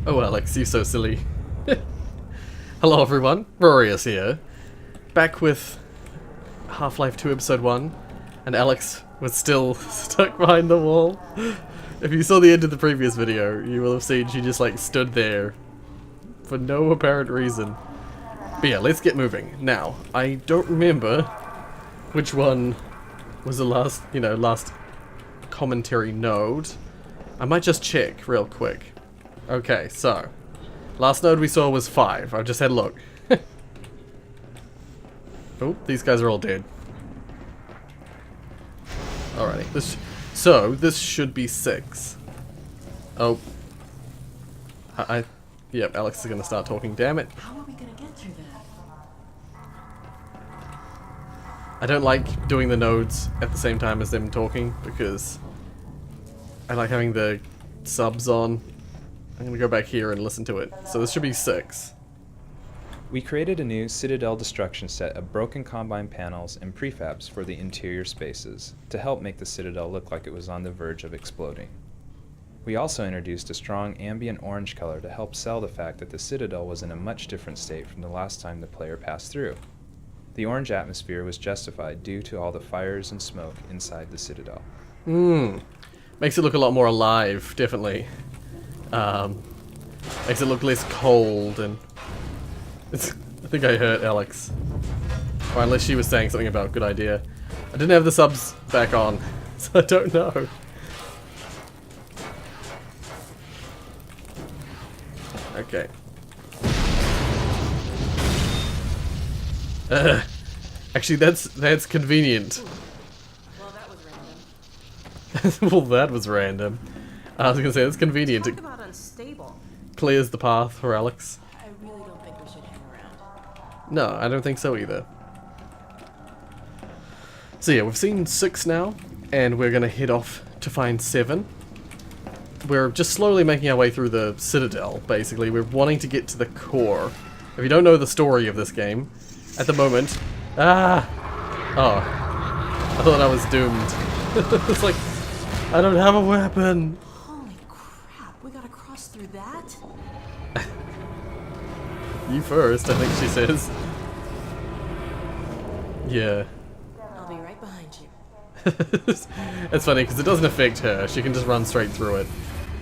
Oh, Alex, you're so silly. Hello everyone, Rorius here. Back with Half-Life 2 Episode 1, and Alex was still stuck behind the wall. If you saw the end of the previous video, you will have seen she just like stood there for no apparent reason. But yeah, let's get moving. Now, I don't remember which one was the last, last commentary node. I might just check real quick. Okay, so last node we saw was 5. I just had a look. Oh, these guys are all dead. Alrighty, this should be 6. Oh, yep, Alex is gonna start talking. Damn it! How are we gonna get through that? I don't like doing the nodes at the same time as them talking because I like having the subs on. I'm gonna go back here and listen to it. So this should be 6. We created a new Citadel destruction set of broken Combine panels and prefabs for the interior spaces to help make the Citadel look like it was on the verge of exploding. We also introduced a strong ambient orange color to help sell the fact that the Citadel was in a much different state from the last time the player passed through. The orange atmosphere was justified due to all the fires and smoke inside the Citadel. Makes it look a lot more alive, definitely. Makes it look less cold and... I think I hurt Alex. Or unless she was saying something about good idea. I didn't have the subs back on, so I don't know. Okay. Actually, that's convenient. Well, that was random. Well, that was random. I was gonna say, that's convenient. Talk about unstable. Clears the path for Alex. I really don't think we should hang around. No, I don't think so either. So yeah, we've seen 6 now, and we're gonna head off to find 7. We're just slowly making our way through the Citadel, basically. We're wanting to get to the core. If you don't know the story of this game, at the moment... Ah! Oh. I thought I was doomed. It's like, I don't have a weapon! Holy crap, we gotta cross through that? You first, I think she says. Yeah. I'll be right behind you. It's funny, because it doesn't affect her. She can just run straight through it.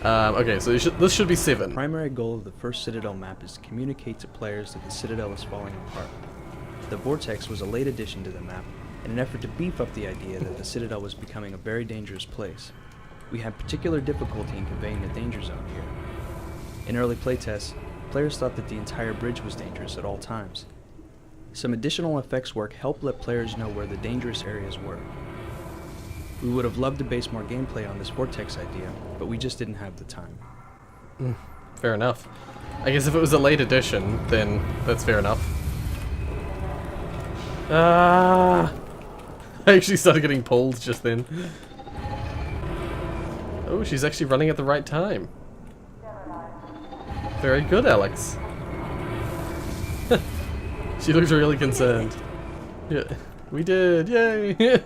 Okay, so this should be 7. The primary goal of the first Citadel map is to communicate to players that the Citadel is falling apart. The Vortex was a late addition to the map, in an effort to beef up the idea that the Citadel was becoming a very dangerous place. We had particular difficulty in conveying the danger zone here. In early playtests, players thought that the entire bridge was dangerous at all times. Some additional effects work helped let players know where the dangerous areas were. We would have loved to base more gameplay on this Vortex idea, but we just didn't have the time. Fair enough. I guess if it was a late edition, then that's fair enough. Ah! I actually started getting pulled just then. Oh, she's actually running at the right time. Very good, Alex. She looks really concerned. Yeah, we did, yay!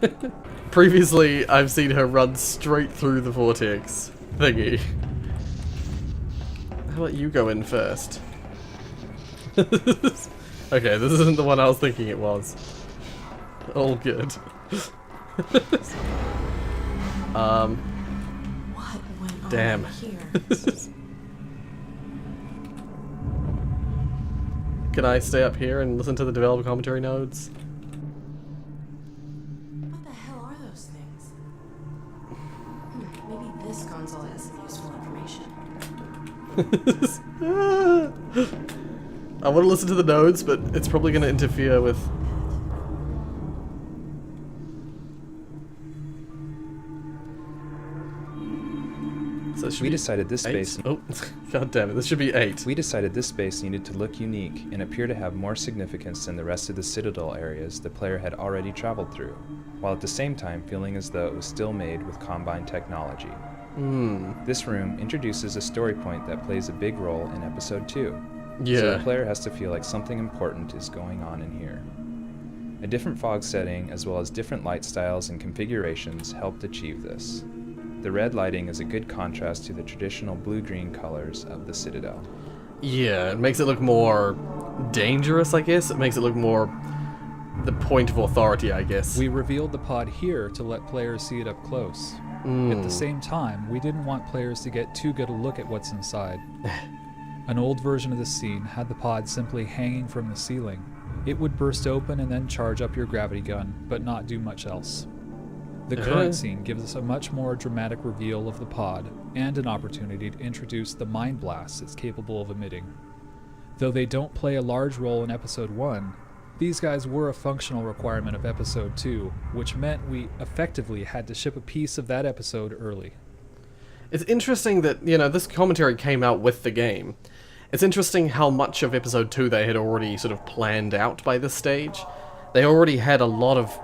Previously, I've seen her run straight through the vortex thingy. How about you go in first? Okay, this isn't the one I was thinking it was. All good. What went on Damn. here? Can I stay up here and listen to the developer commentary nodes? What the hell are those things? Maybe this console has some useful information. I want to listen to the nodes, but it's probably going to interfere with... So it should We be decided this 8? space... Oh, god damn it, this should be 8. We decided this space needed to look unique and appear to have more significance than the rest of the Citadel areas the player had already traveled through, while at the same time feeling as though it was still made with Combine technology. This room introduces a story point that plays a big role in Episode 2, so the player has to feel like something important is going on in here. A different fog setting as well as different light styles and configurations helped achieve this. The red lighting is a good contrast to the traditional blue-green colors of the Citadel. Yeah, it makes it look more dangerous, I guess. It makes it look more the point of authority, I guess. We revealed the pod here to let players see it up close. At the same time, we didn't want players to get too good a look at what's inside. An old version of the scene had the pod simply hanging from the ceiling. It would burst open and then charge up your gravity gun, but not do much else. The current scene gives us a much more dramatic reveal of the pod and an opportunity to introduce the mind blasts it's capable of emitting. Though they don't play a large role in Episode 1, these guys were a functional requirement of Episode 2, which meant we effectively had to ship a piece of that episode early. It's interesting that, this commentary came out with the game. It's interesting how much of Episode 2 they had already sort of planned out by this stage. They already had a lot of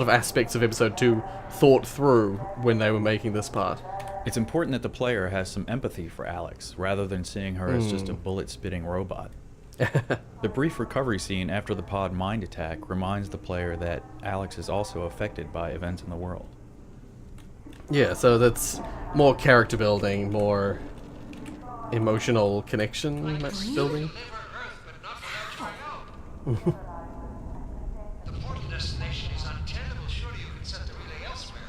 aspects of Episode 2 thought through when they were making this part. It's important that the player has some empathy for Alex, rather than seeing her as just a bullet-spitting robot. The brief recovery scene after the pod mind attack reminds the player that Alex is also affected by events in the world. Yeah, so that's more character building, more emotional connection building. The portal destination is untenable. Surely you can set the relay elsewhere.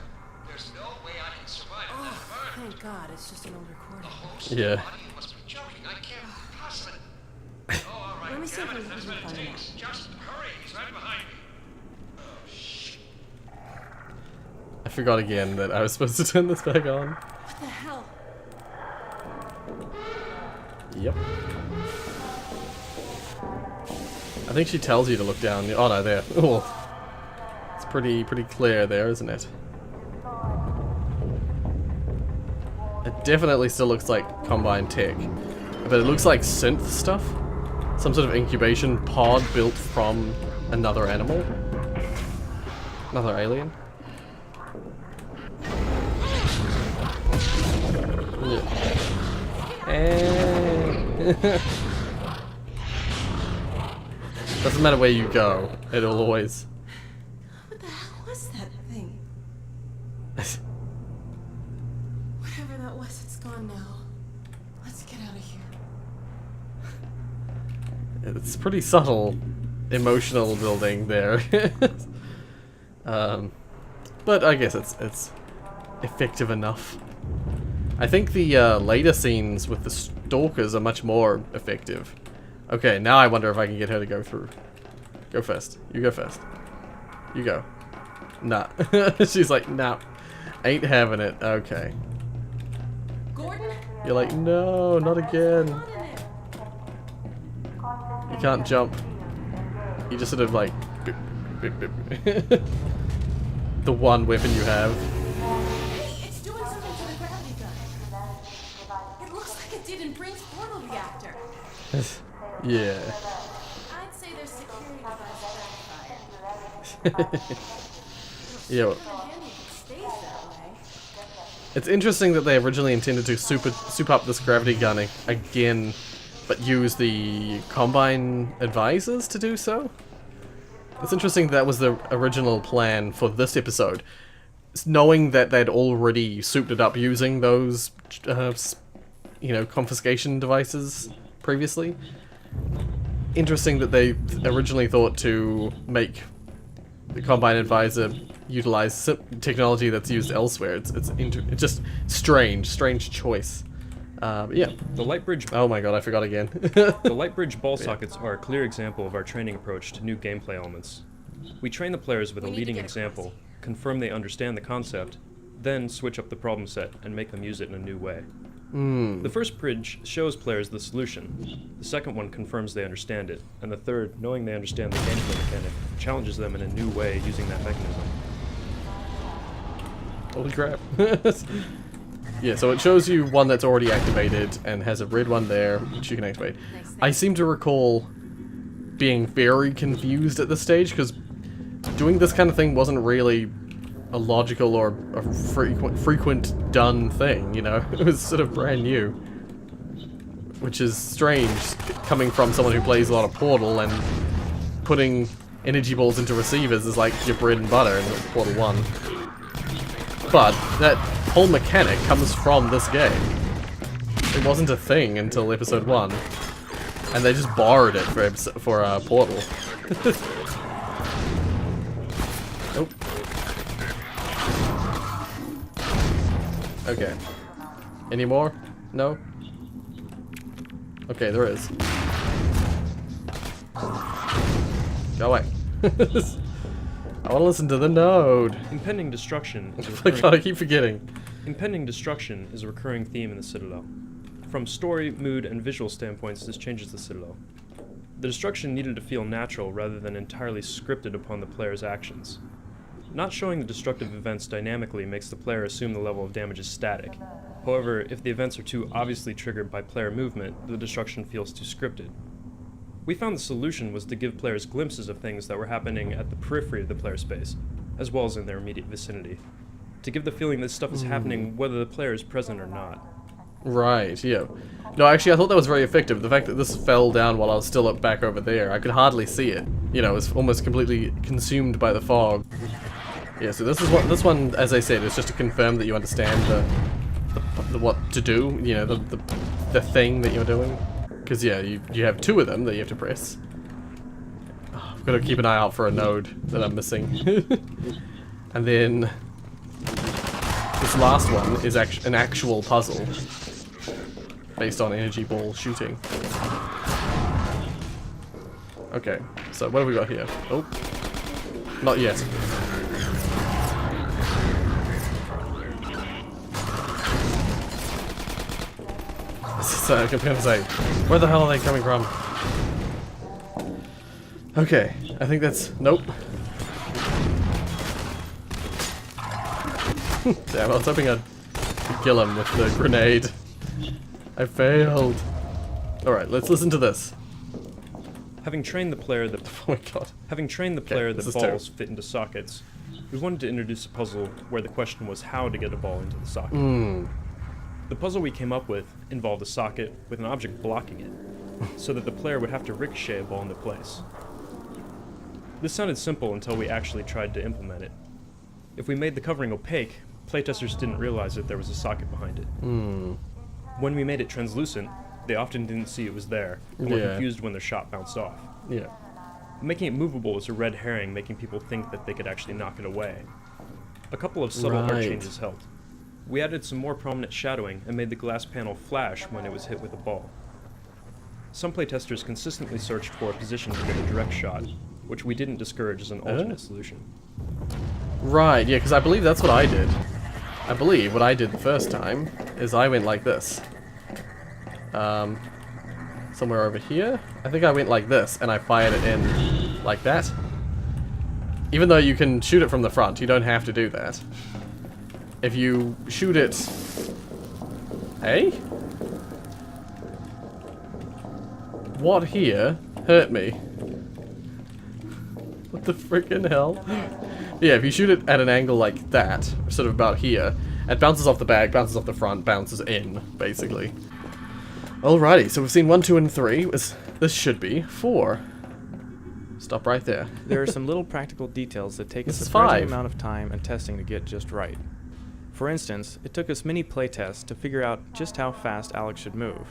There's no way I can survive in that environment. Thank God, it's just an old recording. Yeah. You must be joking. I can't possibly. Oh, all right. Let me see if Damn we it, can that's what find it it. takes. Just hurry. He's right behind me. Oh, shit. I forgot again that I was supposed to turn this back on. What the hell? Yep. I think she tells you to look down. Oh no, there. Oh, it's pretty clear there, isn't it? It definitely still looks like Combine tech, but it looks like synth stuff. Some sort of incubation pod built from another animal, another alien. Yeah. And doesn't matter where you go, it'll always. What the hell was that thing? Whatever that was, it's gone now. Let's get out of here. It's pretty subtle emotional building there. But I guess it's effective enough. I think the later scenes with the stalkers are much more effective. Okay, now I wonder if I can get her to go through. Go first. You go first. You go. Nah. She's like, nah. Ain't having it. Okay. Gordon? You're like, no, not again. You can't jump. You just sort of like... Beep, beep, beep, beep. The one weapon you have. Hey, it's doing something to the gravity gun. It looks like it did in Brink's portal reactor. Yeah. I'd say there's security device Yeah. handy if it stays that way. It's interesting that they originally intended to soup up this gravity gun again, but use the Combine advisors to do so. It's interesting that was the original plan for this episode. Knowing that they'd already souped it up using those, confiscation devices previously. Interesting that they originally thought to make the Combine advisor utilize technology that's used elsewhere. It's just strange choice. Yeah. The light bridge. Oh my god, I forgot again. The light bridge ball sockets are a clear example of our training approach to new gameplay elements. We train the players with a We need to leading get example, confirm they understand the concept, then switch up the problem set and make them use it in a new way. The first bridge shows players the solution, the second one confirms they understand it, and the third, knowing they understand the gameplay mechanic, challenges them in a new way using that mechanism. Holy crap. Yeah, so it shows you one that's already activated and has a red one there, which you can activate. I seem to recall being very confused at this stage, because doing this kind of thing wasn't really a logical or a frequent done thing, you know? It was sort of brand new. Which is strange, coming from someone who plays a lot of Portal, and putting energy balls into receivers is like your bread and butter in Portal 1. But that whole mechanic comes from this game. It wasn't a thing until episode 1. And they just borrowed it for Portal. Nope. Okay. Any more? No? Okay, there is. Go away. I want to listen to the node. Impending destruction is a God, recurring, I keep forgetting. impending destruction is a recurring theme in the Citadel. From story, mood, and visual standpoints, this changes the Citadel. The destruction needed to feel natural rather than entirely scripted upon the player's actions. Not showing the destructive events dynamically makes the player assume the level of damage is static. However, if the events are too obviously triggered by player movement, the destruction feels too scripted. We found the solution was to give players glimpses of things that were happening at the periphery of the player space, as well as in their immediate vicinity, to give the feeling that stuff is happening whether the player is present or not. Right, yeah. No, actually, I thought that was very effective. The fact that this fell down while I was still up back over there, I could hardly see it. You know, it was almost completely consumed by the fog. Yeah, so this one, as I said, is just to confirm that you understand the what to do. You know, the thing that you're doing. Because yeah, you have 2 of them that you have to press. Oh, I've got to keep an eye out for a node that I'm missing. And then this last one is an actual puzzle based on energy ball shooting. Okay, so what have we got here? Oh, not yet. So I'm gonna say, where the hell are they coming from? Okay, I think that's... Nope. Damn, I was hoping I'd kill him with the grenade. I failed. Alright, let's listen to this. Having trained the player that Oh my god. Having trained the player this that is balls terrible. fit into sockets, we wanted to introduce a puzzle where the question was how to get a ball into the socket. The puzzle we came up with involved a socket with an object blocking it, so that the player would have to ricochet a ball into place. This sounded simple until we actually tried to implement it. If we made the covering opaque, playtesters didn't realize that there was a socket behind it. When we made it translucent, they often didn't see it was there, and were confused when their shot bounced off. Yeah. Making it movable was a red herring, making people think that they could actually knock it away. A couple of subtle art changes helped. We added some more prominent shadowing and made the glass panel flash when it was hit with a ball. Some playtesters consistently searched for a position to get a direct shot, which we didn't discourage as an alternate solution. Right, yeah, because I believe that's what I did. I believe what I did the first time is I went like this. Somewhere over here? I think I went like this, and I fired it in like that. Even though you can shoot it from the front, you don't have to do that. If you shoot it... Hey? What here hurt me? What the freaking hell? Yeah, if you shoot it at an angle like that, sort of about here, it bounces off the back, bounces off the front, bounces in, basically. Alrighty, so we've seen 1, 2, and 3. This should be 4. Stop right there. There are some little practical details that take This us a is surprising 5. amount of time and testing to get just right. For instance, it took us many playtests to figure out just how fast Alex should move.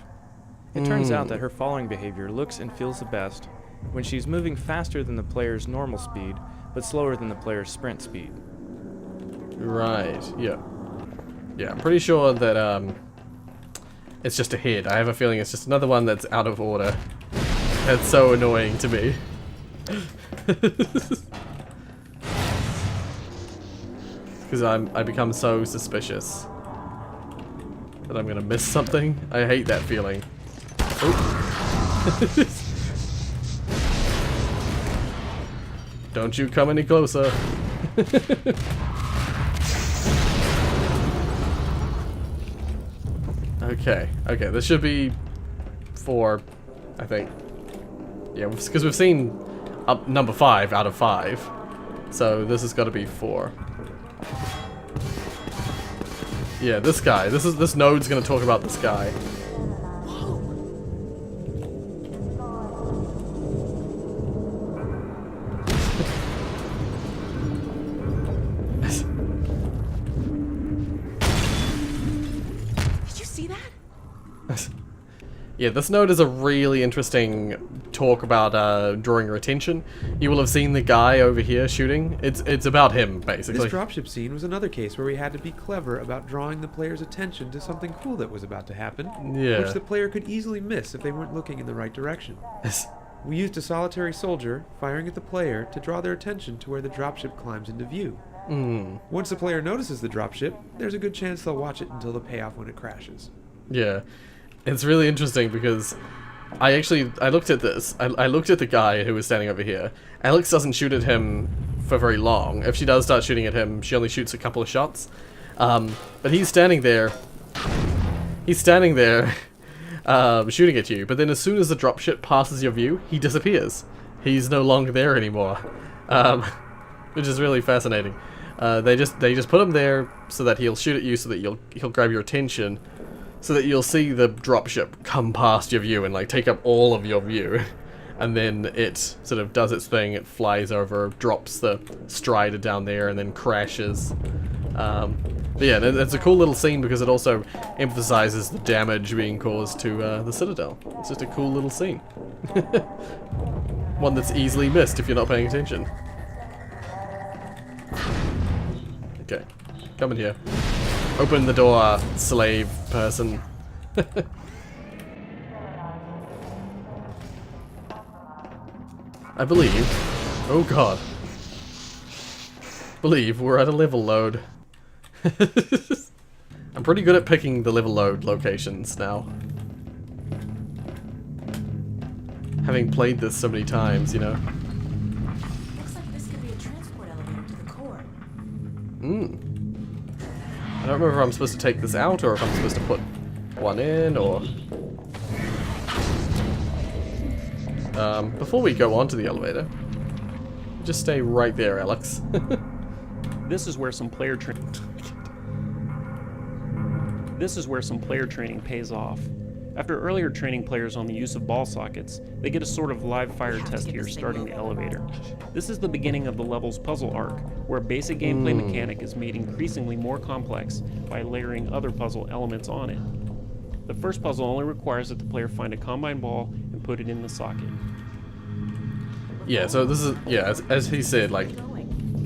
It turns out that her following behavior looks and feels the best when she's moving faster than the player's normal speed, but slower than the player's sprint speed. Right, yeah. Yeah, I'm pretty sure that, it's just a hit. I have a feeling it's just another one that's out of order. That's so annoying to me. Because I become so suspicious that I'm gonna miss something. I hate that feeling. Oh. Don't you come any closer. Okay, this should be 4, I think. Yeah, because we've seen up number 5 out of 5. So this has got to be 4. Yeah, this guy. This node's gonna talk about this guy. Yeah, this node is a really interesting talk about drawing your attention. You will have seen the guy over here shooting. It's about him, basically. This dropship scene was another case where we had to be clever about drawing the player's attention to something cool that was about to happen, Yeah. which the player could easily miss if they weren't looking in the right direction. We used a solitary soldier firing at the player to draw their attention to where the dropship climbs into view. Once the player notices the dropship, there's a good chance they'll watch it until the payoff when it crashes. Yeah. It's really interesting because I looked at this. I looked at the guy who was standing over here. Alex doesn't shoot at him for very long. If she does start shooting at him, she only shoots a couple of shots. But he's standing there. He's standing there shooting at you. But then as soon as the dropship passes your view, he disappears. He's no longer there anymore. Which is really fascinating. They just put him there so that he'll shoot at you, so that he'll grab your attention, so that you'll see the dropship come past your view and like take up all of your view, and then it sort of does its thing. It flies over, drops the strider down there, and then crashes. But yeah, it's a cool little scene because it also emphasizes the damage being caused to the Citadel. It's just a cool little scene. One that's easily missed if you're not paying attention. Okay, come in here. Open the door, slave person. I believe... Oh god. Believe we're at a level load. I'm pretty good at picking the level load locations now. Having played this so many times, you know. Looks like this could be a transport elevator to the core. I don't remember if I'm supposed to take this out or if I'm supposed to put one in, or... before we go on to the elevator, just stay right there, Alex. This is where some player training pays off. After earlier training players on the use of ball sockets, they get a sort of live fire test here starting the elevator. This is the beginning of the level's puzzle arc, where a basic gameplay mechanic is made increasingly more complex by layering other puzzle elements on it. The first puzzle only requires that the player find a combine ball and put it in the socket. Yeah, so this is, yeah, as he said, like,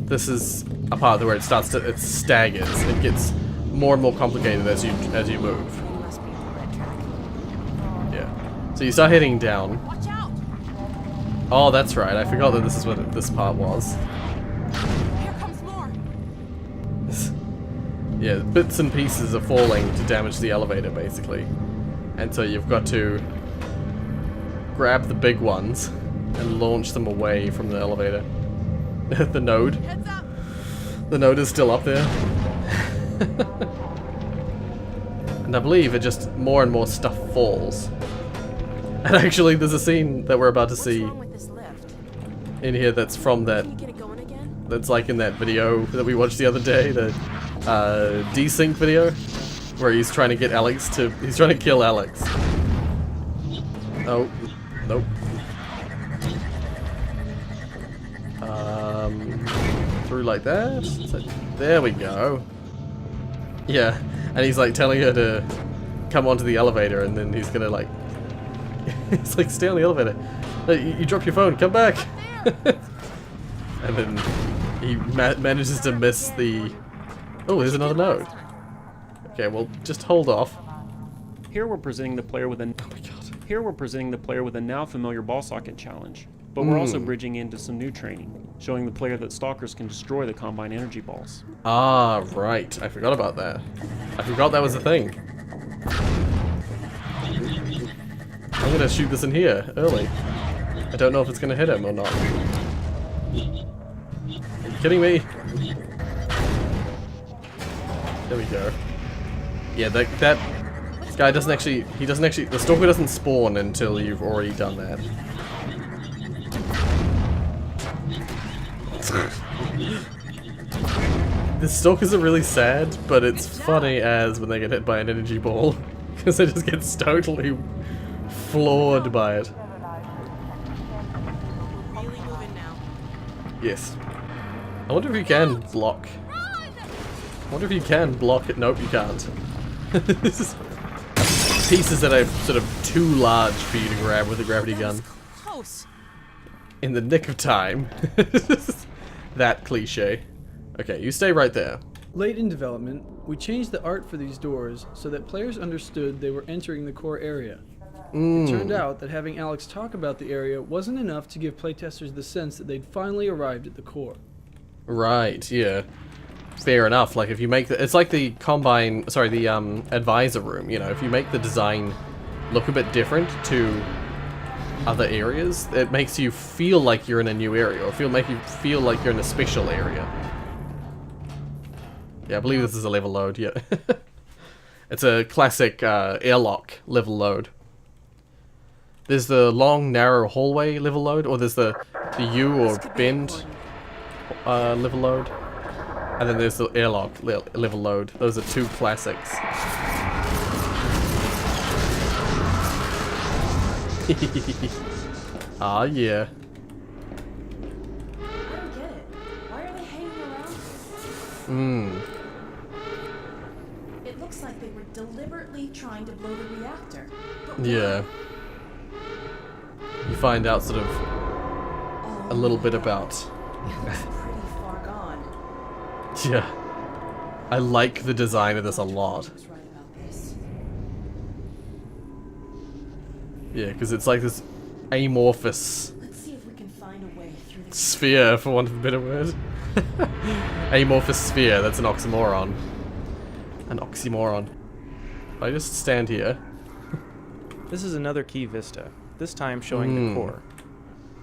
this is a part where it starts to, it staggers. It gets more and more complicated as you move. We must be on the right track. Yeah. So you start heading down. Watch out! Oh, that's right. I forgot that this is what this part was. Here comes more. Yeah, bits and pieces are falling to damage the elevator, basically. And so you've got to grab the big ones and launch them away from the elevator. The node. Heads up! The node is still up there. And I believe it just more and more stuff falls. And actually there's a scene that we're about to What's see wrong with this lift? in here that's from that, Can you get it going again? that's like in that video that we watched the other day, the desync video, where he's trying to get Alex to, he's trying to kill Alex. Oh, nope. Through like that? So, there we go. Yeah, and he's like telling her to come onto the elevator, and then he's gonna like, it's like, stay on the elevator. No, you drop your phone, come back. And then he manages to miss the, oh, there's another node. Okay, well, just hold off. Here we're presenting the player with a Oh my god. Here we're presenting the player with a now familiar ball socket challenge, but we're also bridging into some new training, showing the player that stalkers can destroy the combine energy balls. Ah, right. I forgot about that. I forgot that was a thing. I'm gonna shoot this in here, early. I don't know if it's gonna hit him or not. Are you kidding me? There we go. Yeah, that guy doesn't actually, the stalker doesn't spawn until you've already done that. The stalkers are really sad, but it's funny as when they get hit by an energy ball, because it just gets totally floored by it. Really moving now. Yes. I wonder if you can block. I wonder if you can block it. Nope, you can't. pieces that are sort of too large for you to grab with a gravity That gun. was close. In the nick of time. That cliche. Okay, you stay right there. Late in development, we changed the art for these doors so that players understood they were entering the core area. It turned out that having Alex talk about the area wasn't enough to give playtesters the sense that they'd finally arrived at the core. Right, yeah. Fair enough. Like, if you make the... It's like the Combine... Sorry, the advisor room, you know. If you make the design look a bit different to other areas, it makes you feel like you're in a new area, or make you feel like you're in a special area. Yeah, I believe this is a level load, yeah. It's a classic airlock level load. There's the long, narrow hallway level load, or there's the U or bend level load. And then there's the airlock level load. Those are two classics. Ah, yeah. I don't get it. Why are they hanging around? It looks like they were deliberately trying to blow the reactor. But Yeah. You find out sort of a little bit about... it looks pretty far gone. Yeah. I like the design of this a lot. I was right about this. Yeah, because it's like this amorphous Let's see if we can find a way through the sphere, for want of a better word. Amorphous sphere, that's an oxymoron. An oxymoron. I just stand here. This is another key vista, this time showing the core.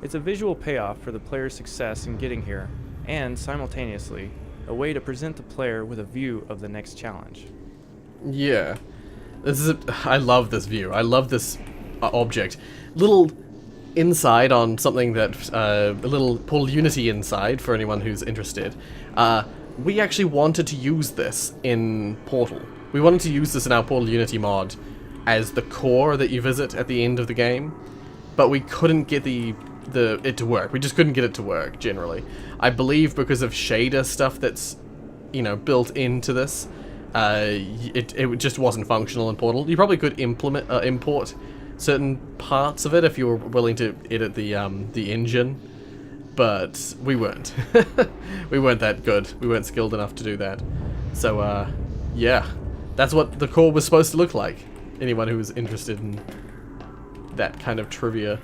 It's a visual payoff for the player's success in getting here, and simultaneously, a way to present the player with a view of the next challenge. Yeah. This is I love this view. I love this object. Little insight on something that, a little Portal Unity insight for anyone who's interested. We actually wanted to use this in Portal. We wanted to use this in our Portal Unity mod as the core that you visit at the end of the game, but we couldn't get it to work. We just couldn't get it to work, generally. I believe because of shader stuff that's, you know, built into this, it just wasn't functional in Portal. You probably could import certain parts of it if you were willing to edit the engine, but we weren't. We weren't that good. We weren't skilled enough to do that. So, yeah. That's what the core was supposed to look like. Anyone who was interested in that kind of trivia.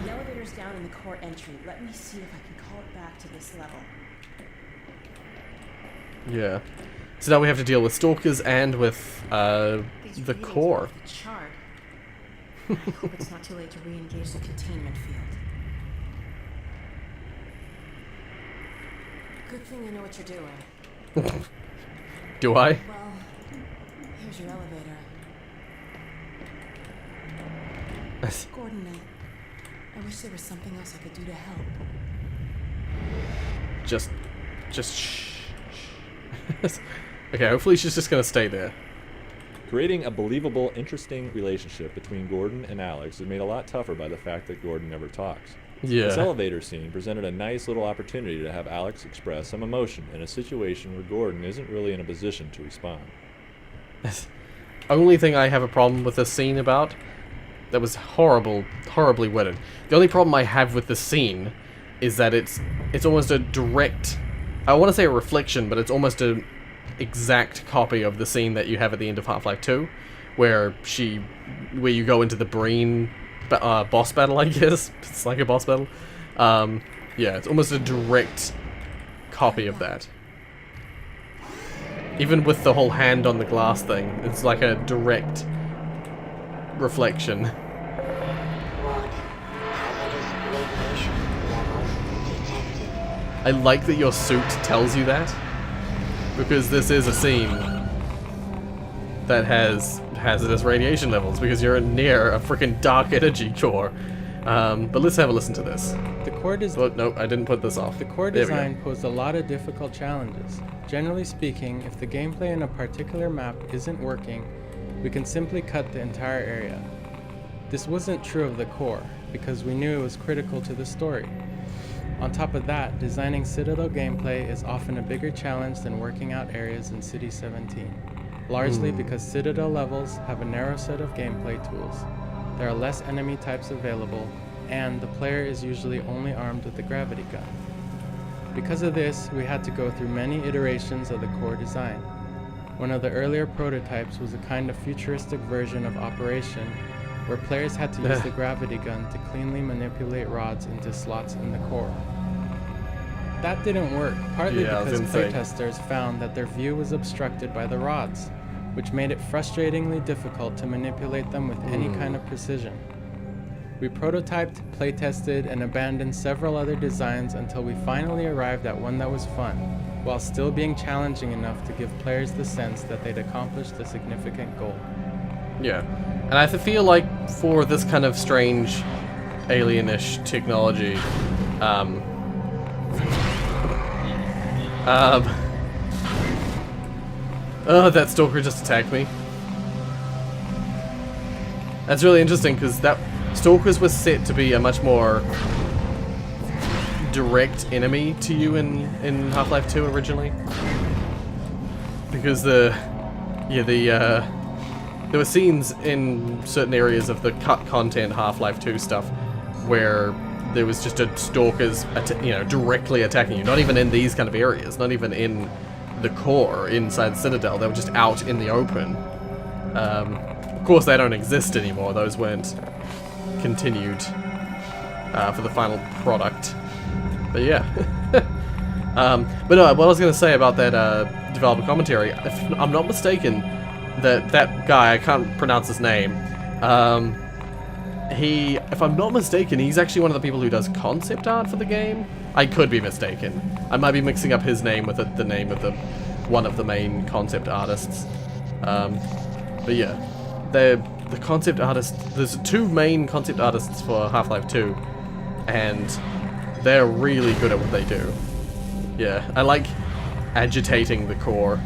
The elevator's down in the core entry. Let me see if I can call it back to this level. Yeah. So now we have to deal with stalkers and with These the relays core. are off the chart. I hope it's not too late to re-engage the containment field. Good thing you know what you're doing. Do I? Well, here's your elevator. Gordon, I wish there was something else I could do to help. Just shh. Okay, hopefully she's just gonna stay there. Creating a believable, interesting relationship between Gordon and Alex is made a lot tougher by the fact that Gordon never talks. This Yeah. elevator scene presented a nice little opportunity to have Alex express some emotion in a situation where Gordon isn't really in a position to respond. Only thing I have a problem with this scene about, that was horribly worded. The only problem I have with this scene is that it's almost a direct, I want to say a reflection, but it's almost an exact copy of the scene that you have at the end of Half-Life 2, where you go into the Breen boss battle, I guess. It's like a boss battle. Yeah, it's almost a direct copy of that. Even with the whole hand on the glass thing, it's like a direct reflection. I like that your suit tells you that, because this is a scene that has hazardous radiation levels, because you're near a freaking dark energy core. But let's have a listen to this. The core Oh, no, I didn't put this off. The core There we go. design posed a lot of difficult challenges. Generally speaking, if the gameplay in a particular map isn't working, we can simply cut the entire area. This wasn't true of the core, because we knew it was critical to the story. On top of that, designing Citadel gameplay is often a bigger challenge than working out areas in City 17, largely because Citadel levels have a narrow set of gameplay tools. There are less enemy types available, and the player is usually only armed with a gravity gun. Because of this, we had to go through many iterations of the core design. One of the earlier prototypes was a kind of futuristic version of Operation, where players had to use the gravity gun to cleanly manipulate rods into slots in the core. That didn't work, partly because playtesters found that their view was obstructed by the rods, which made it frustratingly difficult to manipulate them with any kind of precision. We prototyped, playtested, and abandoned several other designs until we finally arrived at one that was fun, while still being challenging enough to give players the sense that they'd accomplished a significant goal. Yeah, and I feel like for this kind of strange, alien-ish technology, oh, that stalker just attacked me. That's really interesting because that stalkers was set to be a much more direct enemy to you in Half-Life 2 originally, because there were scenes in certain areas of the cut content Half-Life 2 stuff where there was just a stalkers directly attacking you, not even in these kind of areas, not even in the core inside Citadel. They were just out in the open. Of course they don't exist anymore, those weren't continued for the final product. But yeah. But no, what I was going to say about that developer commentary, if I'm not mistaken, that guy, I can't pronounce his name, if I'm not mistaken, he's actually one of the people who does concept art for the game. I could be mistaken. I might be mixing up his name with the name of one of the main concept artists. But yeah, the concept artist, there's 2 main concept artists for Half-Life 2, and they're really good at what they do. Yeah, I like agitating the core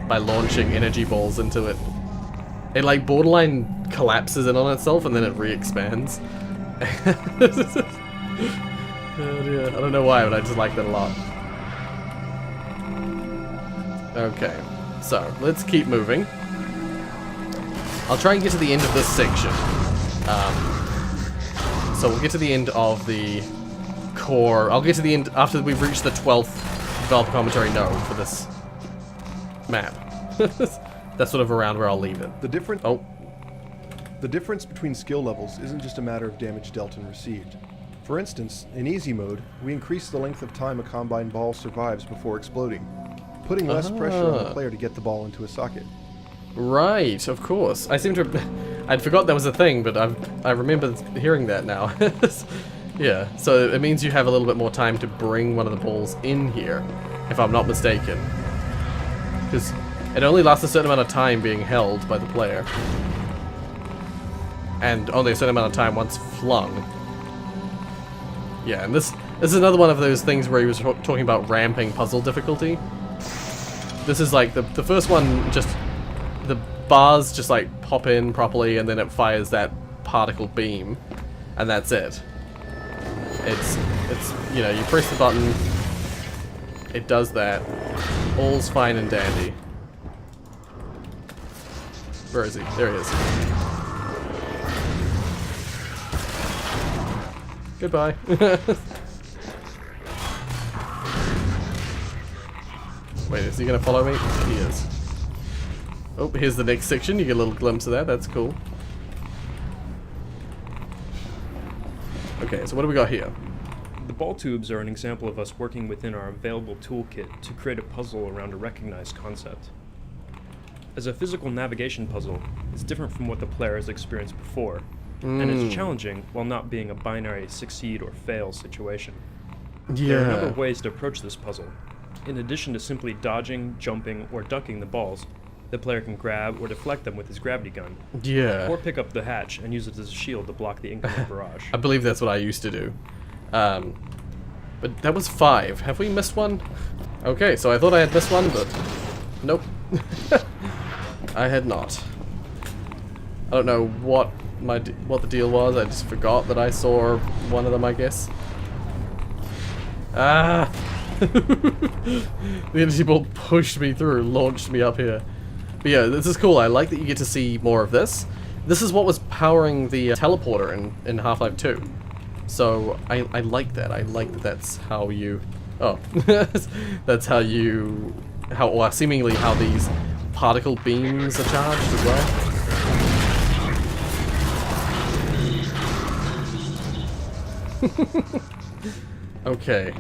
by launching energy balls into it. It like borderline collapses in on itself and then it re-expands. Oh dear, I don't know why, but I just like that a lot. Okay, so let's keep moving. I'll try and get to the end of this section. So we'll get to the end of the core. I'll get to the end after we've reached the 12th developer commentary node for this map. That's sort of around where I'll leave it. The difference between skill levels isn't just a matter of damage dealt and received. For instance, in easy mode, we increase the length of time a combine ball survives before exploding, putting less pressure on the player to get the ball into a socket. Right, of course. I seem to I'd forgot that was a thing, but I remember hearing that now. Yeah, so it means you have a little bit more time to bring one of the balls in here, if I'm not mistaken. Because it only lasts a certain amount of time being held by the player. And only a certain amount of time once flung. Yeah, and this is another one of those things where he was talking about ramping puzzle difficulty. This is like the first one, just the bars just like pop in properly and then it fires that particle beam, and that's it. It's you know, you press the button, it does that, all's fine and dandy. Where is he? There he is. Goodbye. Wait, is he gonna follow me? He is. Oh, here's the next section. You get a little glimpse of that. That's cool. Okay, so what do we got here? The ball tubes are an example of us working within our available toolkit to create a puzzle around a recognized concept. As a physical navigation puzzle, it's different from what the player has experienced before, and it's challenging while not being a binary succeed or fail situation. There are a number of ways to approach this puzzle. In addition to simply dodging, jumping, or ducking the balls, the player can grab or deflect them with his gravity gun. Yeah. Or pick up the hatch and use it as a shield to block the incoming barrage. I believe that's what I used to do. But that was 5. Have we missed one? Okay, so I thought I had missed one, but nope. I had not. I don't know what the deal was. I just forgot that I saw one of them, I guess. Ah! The energy ball pushed me through, launched me up here. But yeah, this is cool. I like that you get to see more of this. This is what was powering the teleporter in Half-Life 2. So I like that. I like that that's how you... Oh. That's how you... Well, seemingly how these particle beams are charged as well. Okay.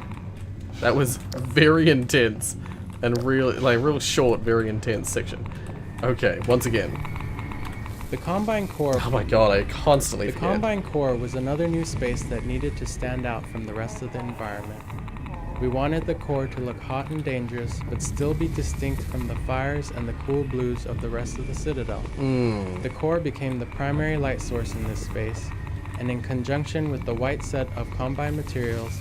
That was very intense. And real short, very intense section. Okay, once again. The Combine Core. Oh my god, I constantly forget. The Combine Core was another new space that needed to stand out from the rest of the environment. We wanted the core to look hot and dangerous, but still be distinct from the fires and the cool blues of the rest of the Citadel. The core became the primary light source in this space, and in conjunction with the white set of Combine materials,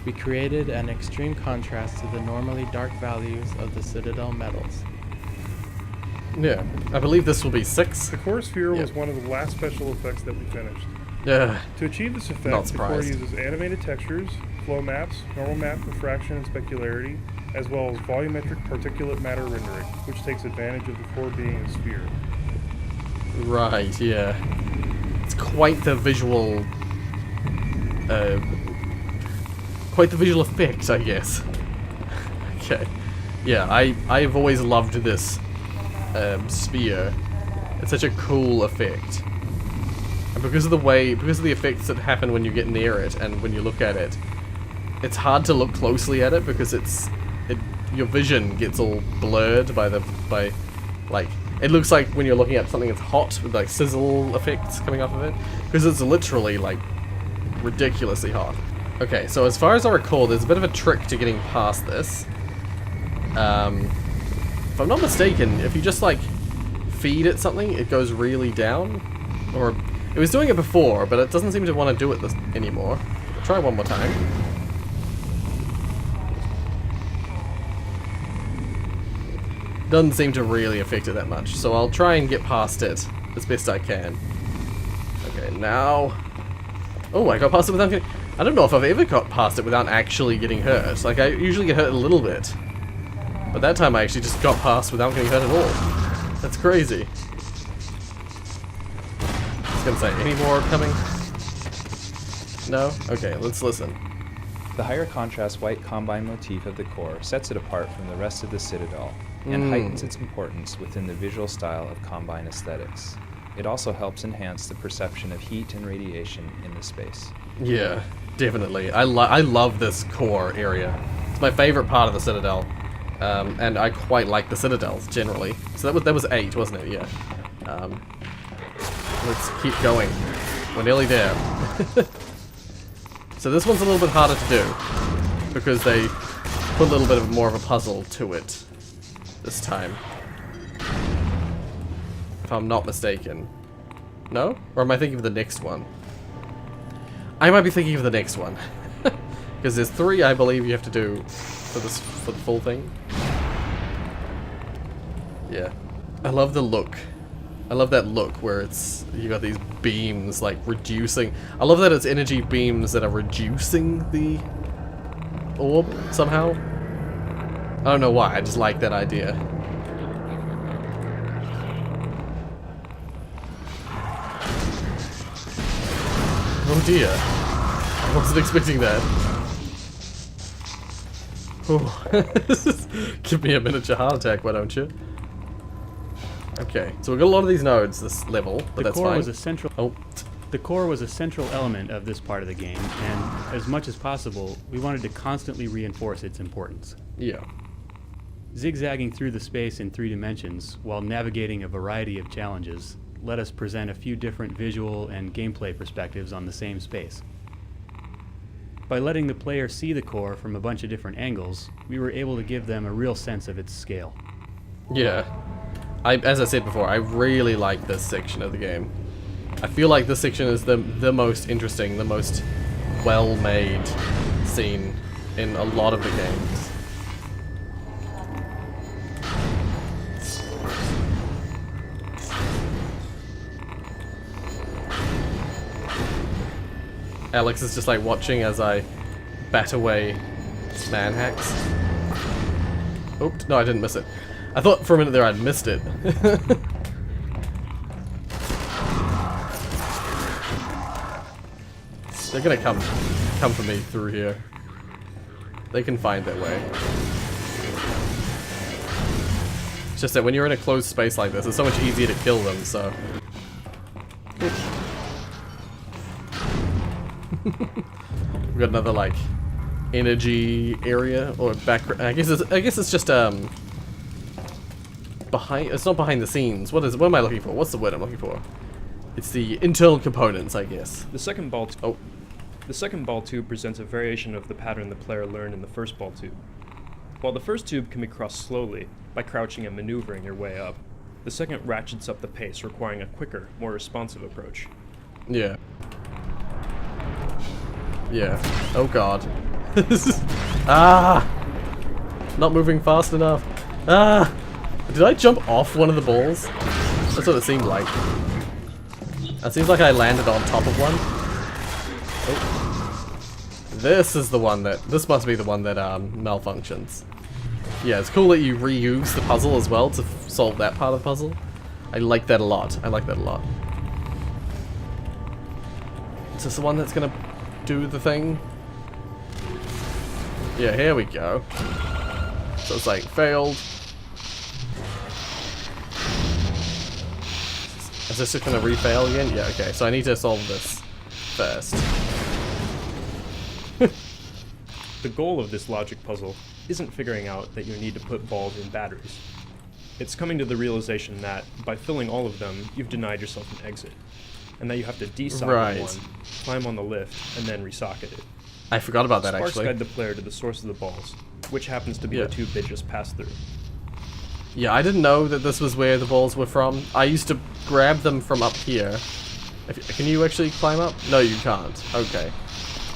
we created an extreme contrast to the normally dark values of the Citadel metals. Yeah, I believe this will be 6. The core sphere was one of the last special effects that we finished. Yeah. To achieve this effect, the core uses animated textures, flow maps, normal map refraction and specularity, as well as volumetric particulate matter rendering, which takes advantage of the core being a sphere. Right, yeah. It's quite the visual... quite the visual effect, I guess. Okay. Yeah, I've always loved this sphere. It's such a cool effect. And because of the effects that happen when you get near it and when you look at it, it's hard to look closely at it because your vision gets all blurred by like, it looks like when you're looking at something that's hot with like sizzle effects coming off of it, because it's literally like ridiculously hot. Okay, so as far as I recall, there's a bit of a trick to getting past this. If I'm not mistaken, if you just like feed it something, it goes really down. Or it was doing it before, but it doesn't seem to want to do it anymore. I'll try one more time. Doesn't seem to really affect it that much, so I'll try and get past it as best I can. Okay, now... Oh, I got past it without getting... I don't know if I've ever got past it without actually getting hurt. Like, I usually get hurt a little bit. But that time I actually just got past without getting hurt at all. That's crazy. I was gonna say, any more coming? No? Okay, let's listen. The higher contrast white Combine motif of the core sets it apart from the rest of the Citadel, and heightens its importance within the visual style of Combine aesthetics. It also helps enhance the perception of heat and radiation in the space. Yeah, definitely. I love this core area. It's my favorite part of the Citadel. And I quite like the Citadels, generally. So that was 8, wasn't it? Yeah. Let's keep going. We're nearly there. So this one's a little bit harder to do, because they put a little bit of more of a puzzle to it this time. If I'm not mistaken. No? Or am I thinking of the next one? I might be thinking of the next one. Because there's 3, I believe, you have to do for the full thing. Yeah. I love the look. I love that look where you got these beams like reducing. I love that it's energy beams that are reducing the orb somehow. I don't know why, I just like that idea. Oh dear. I wasn't expecting that. Oh. Give me a miniature heart attack, why don't you? Okay, so we've got a lot of these nodes this level, but that's fine. The core was a central element of this part of the game, and as much as possible, we wanted to constantly reinforce its importance. Yeah. Zigzagging through the space in 3 dimensions while navigating a variety of challenges let us present a few different visual and gameplay perspectives on the same space. By letting the player see the core from a bunch of different angles, we were able to give them a real sense of its scale. Yeah. As I said before, I really like this section of the game. I feel like this section is the most interesting, the most well-made scene in a lot of the games. Alex is just like watching as I bat away Man hacks. Oops, no, I didn't miss it. I thought for a minute there I'd missed it. They're gonna come for me through here. They can find their way. It's just that when you're in a closed space like this, it's so much easier to kill them, so. We've got another, like, energy area, or background. I guess it's just, behind, it's not behind the scenes. What am I looking for? What's the word I'm looking for? It's the internal components, I guess. The second ball tube presents a variation of the pattern the player learned in the first ball tube. While the first tube can be crossed slowly, by crouching and maneuvering your way up, the second ratchets up the pace, requiring a quicker, more responsive approach. Yeah. Yeah. Oh god. Not moving fast enough. Did I jump off one of the balls? That's what it seemed like. It seems like I landed on top of one. Oh. This is the one that... This must be the one that malfunctions. Yeah, it's cool that you reuse the puzzle as well to solve that part of the puzzle. I like that a lot. I like that a lot. Is this the one that's gonna do the thing? Yeah, here we go. So it's like, failed. Is this just gonna refail again? Yeah, okay, so I need to solve this first. The goal of this logic puzzle isn't figuring out that you need to put balls in batteries. It's coming to the realization that, by filling all of them, you've denied yourself an exit. And that you have to desocket one, climb on the lift, and then resocket it. I forgot about that, Sparks actually. guide the player to the source of the balls, which happens to be the tube they just passed through. Yeah, I didn't know that this was where the balls were from. I used to grab them from up here. Can you actually climb up? No, you can't. Okay.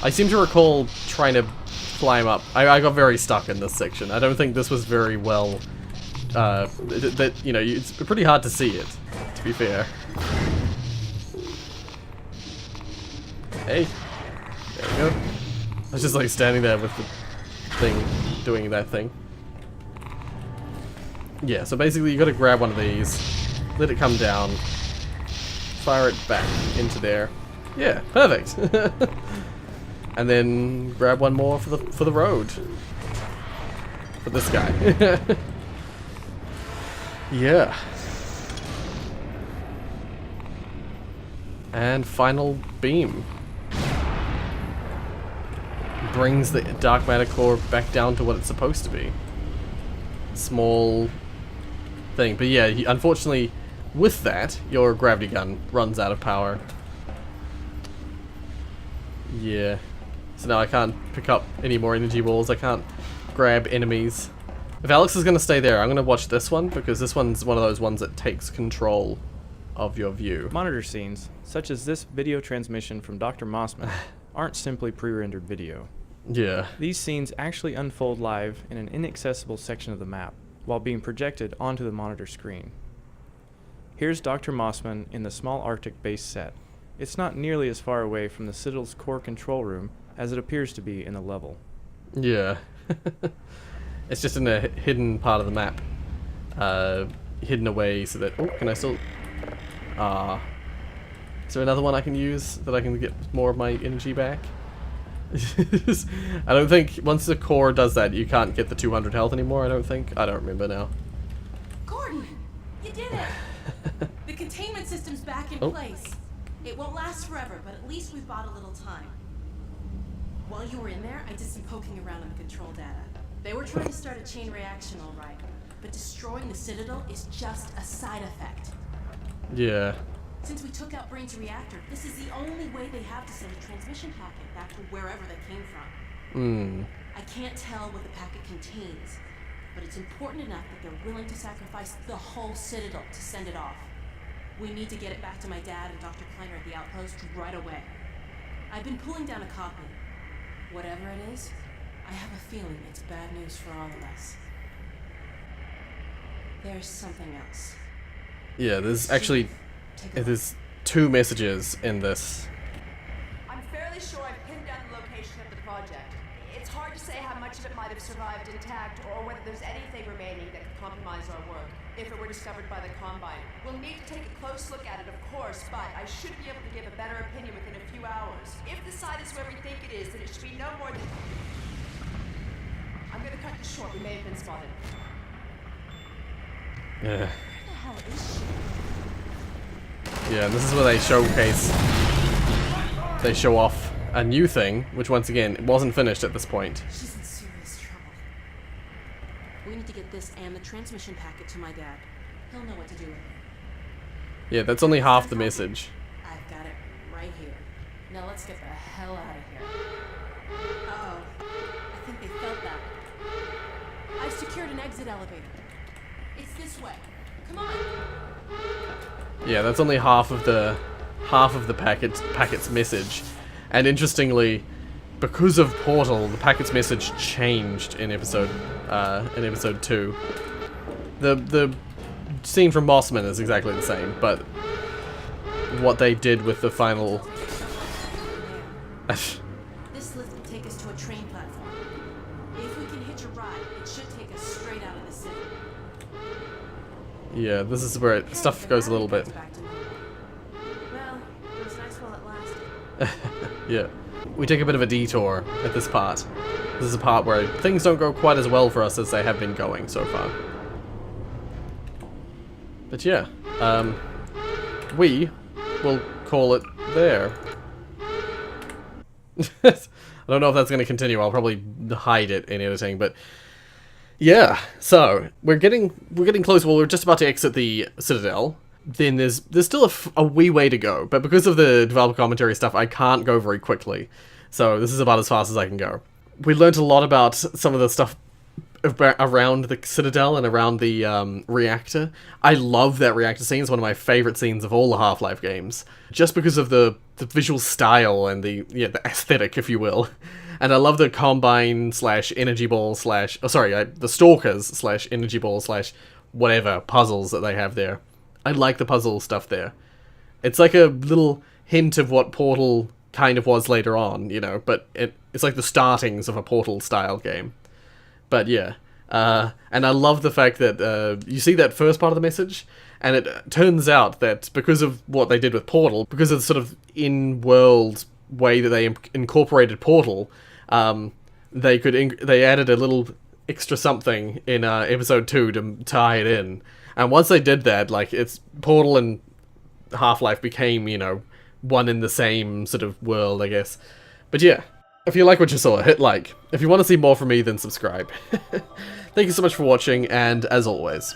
I seem to recall trying to climb up. I got very stuck in this section. I don't think this was very well... you know, it's pretty hard to see it, to be fair. Hey. There we go. I was just like standing there with the thing, doing that thing. Yeah, so basically you gotta grab one of these, let it come down, fire it back into there. Yeah, perfect. And then grab one more for the road. For this guy. Yeah. And final beam. Brings the dark matter core back down to what it's supposed to be. Small thing. But yeah, unfortunately, with that, your gravity gun runs out of power. Yeah. So now I can't pick up any more energy balls. I can't grab enemies. If Alex is going to stay there, I'm going to watch this one, because this one's one of those ones that takes control of your view. Monitor scenes, such as this video transmission from Dr. Mossman, aren't simply pre-rendered video. Yeah. These scenes actually unfold live in an inaccessible section of the map, while being projected onto the monitor screen. Here's Dr. Mossman in the small Arctic base set. It's not nearly as far away from the Citadel's core control room as it appears to be in the level. Yeah. It's just in a hidden part of the map. Hidden away so that... Oh, can I still... is there another one I can use that I can get more of my energy back? I don't think... Once the core does that, you can't get the 200 health anymore, I don't think. I don't remember now. Gordon! You did it! The containment system's back in place. It won't last forever, but at least we've bought a little time. While you were in there, I did some poking around in the control data. They were trying to start a chain reaction, all right, but destroying the Citadel is just a side effect. Yeah. Since we took out Brain's reactor, this is the only way they have to send a transmission packet back to wherever they came from. I can't tell what the packet contains, but it's important enough that they're willing to sacrifice the whole Citadel to send it off. We need to get it back to my dad and Dr. Kleiner at the outpost right away. I've been pulling down a copy. Whatever it is, I have a feeling it's bad news for all of us. There's something else. Yeah, there's actually... There's 2 messages in this. I'm fairly sure I've pinned down the location of the project. It's hard to say how much of it might discovered by the Combine. We'll need to take a close look at it, of course, but I should be able to give a better opinion within a few hours. If the site is where we think it is, then it should be no more than... I'm gonna cut this short. We may have been spotted. Yeah. Where the hell is she? Yeah, this is where they show off a new thing, which once again wasn't finished at this point. She's in serious trouble. We need to get this and the transmission packet to my dad. He'll know what to do with it. Yeah, that's only half the message. I've got it right here. Now let's get the hell out of here. Uh-oh. I think they felt that. I've secured an exit elevator. It's this way. Come on. Yeah, that's only half of the packet's message. And interestingly, because of Portal, the packet's message changed in episode 2. The scene from Mossman is exactly the same, but what they did with the final This lift will take us to a train platform. If we can hitch a ride, it should take us straight out of the city. yeah, this is where stuff goes a little bit. Well, it was nice while it lasted. Yeah. We take a bit of a detour at this part. This is a part where things don't go quite as well for us as they have been going so far. But yeah, we will call it there. I don't know if that's going to continue. I'll probably hide it in editing, but yeah. So we're getting close. Well, we're just about to exit the Citadel. Then there's still a wee way to go, but because of the developer commentary stuff, I can't go very quickly. So this is about as fast as I can go. We learned a lot about some of the stuff around the Citadel and around the reactor. I love that reactor scene. It's one of my favorite scenes of all the Half-Life games, just because of the visual style and the aesthetic, if you will. And I love the Combine / Energy Ball / the Stalkers / Energy Ball / whatever puzzles that they have there. I like the puzzle stuff there. It's like a little hint of what Portal kind of was later on, you know, but it's like the startings of a Portal-style game. But yeah, and I love the fact that you see that first part of the message, and it turns out that because of what they did with Portal, because of the sort of in-world way that they incorporated Portal, they added a little extra something in episode 2 to tie it in. And once they did that, like, it's Portal and Half-Life became, you know, one in the same sort of world, I guess. But yeah, if you like what you saw, hit like. If you want to see more from me, then subscribe. Thank you so much for watching, and as always,